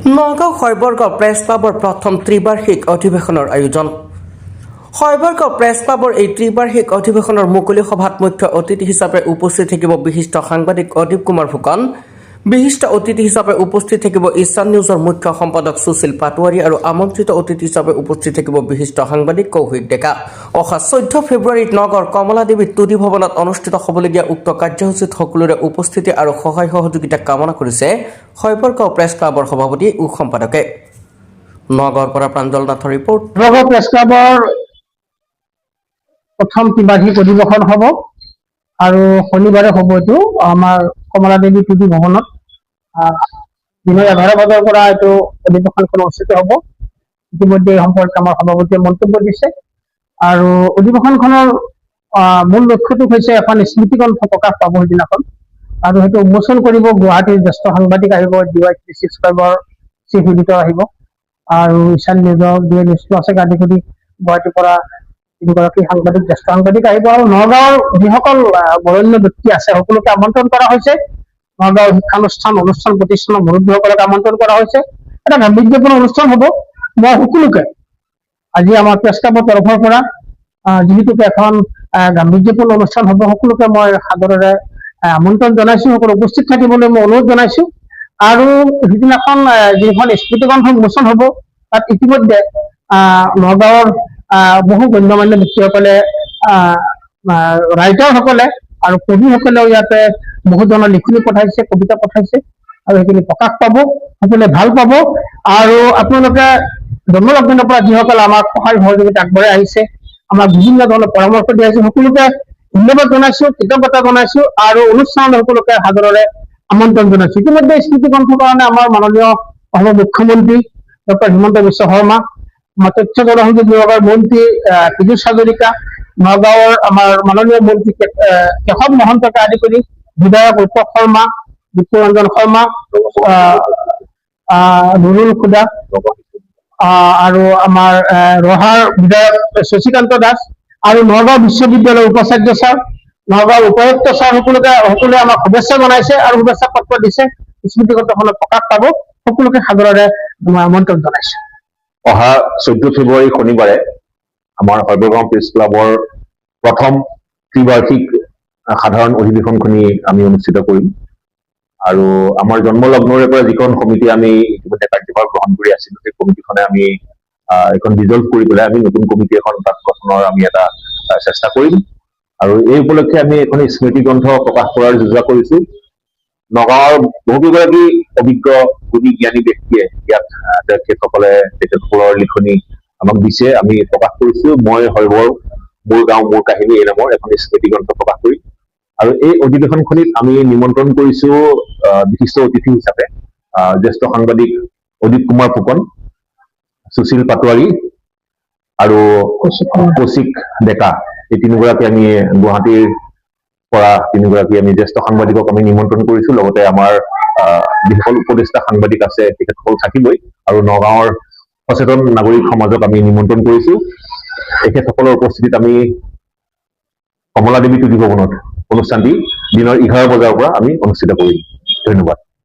Nagaon শৈবৰগাঁও press ক্লাবৰ প্ৰথম ত্ৰিবাৰ্ষিক অধিৱেশনৰ আয়োজন। শৈবৰগাঁও প্ৰেছ ক্লাবৰ এই ত্ৰিবাৰ্ষিক অধিৱেশনৰ মুকলি সভাত মুখ্য অতিথি হিচাপে উপস্থিত থাকিব বিশিষ্ট সাংবাদিক অদীপ কুমাৰ ফুকন। বিশিষ্ট অতিথি হিচাপে উপস্থিত থাকিব ঈশান নিউজৰ মুখ্য সম্পাদক সুশীল পাটোৱাৰী আৰু আমন্ত্ৰিত অতিথি হিচাপে উপস্থিত থাকিব বিশিষ্ট সাংবাদিক কৌশিক ডেকা। অহা 14 ফেব্ৰুৱাৰীত নগৰ কমলাদেৱী তুদি ভৱনত অনুষ্ঠিত হ'বলগীয়া উক্ত কাৰ্যসূচীত সকলোৰে উপস্থিতি আৰু সহায় সহযোগিতা কামনা কৰিছে শৈবৰগাঁও প্ৰেছ ক্লাবৰ সভাপতি ও সম্পাদকে। নগৰৰ পৰা প্ৰাঞ্জল নাথৰ ৰিপৰ্ট। নগৰ প্ৰেছ ক্লাবৰ প্ৰথম ত্ৰিবাৰ্ষিক অধিৱেশন হ'ব আৰু শনিবাৰে হ'ব। এইটো আমাৰ কমলাদেৱী তুদি ভৱনত দিনৰ 11 বজাৰ পৰা এইটো অধিৱেশনখন অনুষ্ঠিত হ'ব। ইতিমধ্যে এই সম্পৰ্কে আমাৰ সভাপতিয়ে মন্তব্য দিছে আৰু অধিৱেশনখনৰ মূল লক্ষ্যটো হৈছে এখন স্মৃতিগ্ৰন্থ প্ৰকাশ পাব সেইদিনাখন, আৰু সেইটো উন্মোচন কৰিব গুৱাহাটীৰ জ্যেষ্ঠ সাংবাদিক আহিব, DY365ৰ চিফ এডিটৰ আহিব আৰু ঈশান নিউজৰ DY News Plus আদি কৰি গুৱাহাটীৰ পৰা 3গৰাকী সাংবাদিক জ্যেষ্ঠ সাংবাদিক আহিব আৰু নগাঁৱৰ যিসকল বৰেণ্য ব্যক্তি আছে সকলোকে আমন্ত্ৰণ কৰা হৈছে। নগাঁৱৰ শিক্ষানুষ্ঠান অনুষ্ঠান প্ৰতিষ্ঠানৰ মুৰব্বীসকলক আমন্ত্ৰণ কৰা হৈছে। এটা গাম্ভীৰ্যপূৰ্ণ অনুষ্ঠান হ'ব। মই সকলোকে আজি আমাৰ প্ৰেছ ক্লাবৰ তৰফৰ পৰা যিহেতুকে এখন গাম্ভীৰ্যপূৰ্ণ অনুষ্ঠান হ'ব, সকলোকে মই সাদৰেৰে আমন্ত্ৰণ জনাইছো, সকলো উপস্থিত থাকিবলৈ মই অনুৰোধ জনাইছো। আৰু সিদিনাখন যিখন স্মৃতিগ্ৰন্থ উন্মোচন হ'ব তাত ইতিমধ্যে নগাঁৱৰ বহু গণ্যমান্য ব্যক্তিসকলে, ৰাইটাৰসকলে আৰু কবিসকলেও ইয়াতে বহু ধৰণৰ লিখনি পঠাইছে, কবিতা পঠাইছে আৰু সেইখিনি প্ৰকাশ পাব, সকলোৱে ভাল পাব। আৰু আপোনালোকে জন্মলগ্নৰ পৰা যিসকল আমাক সহায় সহযোগিতা আগবঢ়াই আহিছে, আমাক বিভিন্ন ধৰণৰ পৰামৰ্শ দি আহিছে, সকলোকে ধন্যবাদ জনাইছো, কৃতজ্ঞতা জনাইছো আৰু অনুষ্ঠানলৈ সকলোকে সাদৰেৰে আমন্ত্ৰণ জনাইছো। ইতিমধ্যে স্মৃতিগ্ৰন্থৰ কাৰণে আমাৰ মাননীয় অসমৰ মুখ্যমন্ত্ৰী ডক্টৰ হিমন্ত বিশ্ব শৰ্মা, আমাৰ তথ্য জনসংযোগ বিভাগৰ মন্ত্ৰী পীযুষ হাজৰিকা, নগাঁৱৰ আমাৰ মাননীয় মন্ত্ৰী কেশৱ মহন্তকে আদি কৰি বিধায়ক ৰূপক শৰ্মা, বিপুৰঞ্জন শৰ্মা, নুৰুল খুদা আৰু আমাৰ ৰহাৰ বিধায়ক শশীকান্ত দাস আৰু নগাঁও বিশ্ববিদ্যালয়ৰ উপাচাৰ্য ছাৰ, নগাঁৱৰ উপায়ুক্ত ছাৰ, সকলোৱে আমাক শুভেচ্ছা জনাইছে আৰু শুভেচ্ছা পত্ৰ দিছে। স্মৃতিগ্ৰন্থখনত প্ৰকাশ পাব, সকলোকে সাদৰেৰে মই আমন্ত্ৰণ জনাইছো। অহা 14 ফেব্ৰুৱাৰী শনিবাৰে আমাৰ শৈবৰগাঁও প্ৰেছ ক্লাবৰ প্ৰথম ত্ৰিবাৰ্ষিক সাধাৰণ অধিৱেশনখনি আমি অনুষ্ঠিত কৰিম আৰু আমাৰ জন্মলগ্নৰে পৰা যিখন সমিতি আমি ইতিমধ্যে কাৰ্যভাৰ গ্ৰহণ কৰি আছিলো, সেই কমিটিখনে আমি এখন ডিজলভ কৰি পেলাই আমি নতুন কমিটি এখন তাত গঠনৰ আমি এটা চেষ্টা কৰিম আৰু এই উপলক্ষে আমি এখন স্মৃতি গ্ৰন্থ প্ৰকাশ কৰাৰ যোজনা কৰিছো। নগাঁৱৰ বহুকেইগৰাকী অভিজ্ঞ গুণী জ্ঞানী ব্যক্তিয়ে ইয়াত তেখেতসকলে তেখেতসকলৰ লিখনি আমাক দিছে, আমি প্ৰকাশ কৰিছো। মই শৈবৰ মোৰ গাঁও মোৰ কাহিনী এই নামৰ এখন স্মৃতি গ্ৰন্থ প্ৰকাশ কৰিম আৰু এই অধিৱেশনখনিত আমি নিমন্ত্ৰণ কৰিছো বিশিষ্ট অতিথি হিচাপে জ্যেষ্ঠ সাংবাদিক অদীপ কুমাৰ ফুকন, সুশীল পাটোৱাৰী আৰু কৌশিক ডেকা। এই 3গৰাকী আমি গুৱাহাটীৰ পৰা 3গৰাকী আমি জ্যেষ্ঠ সাংবাদিকক আমি নিমন্ত্ৰণ কৰিছো। লগতে আমাৰ যিসকল উপদেষ্টা সাংবাদিক আছে তেখেতসকল থাকিবই আৰু নগাঁৱৰ সচেতন নাগৰিক সমাজক আমি নিমন্ত্ৰণ কৰিছো। তেখেতসকলৰ উপস্থিতিত আমি কমলাদেৱী তুদি ভৱনত অনুষ্ঠানটি দিনৰ 11 বজাৰ পৰা আমি অনুষ্ঠিত কৰিম। ধন্যবাদ।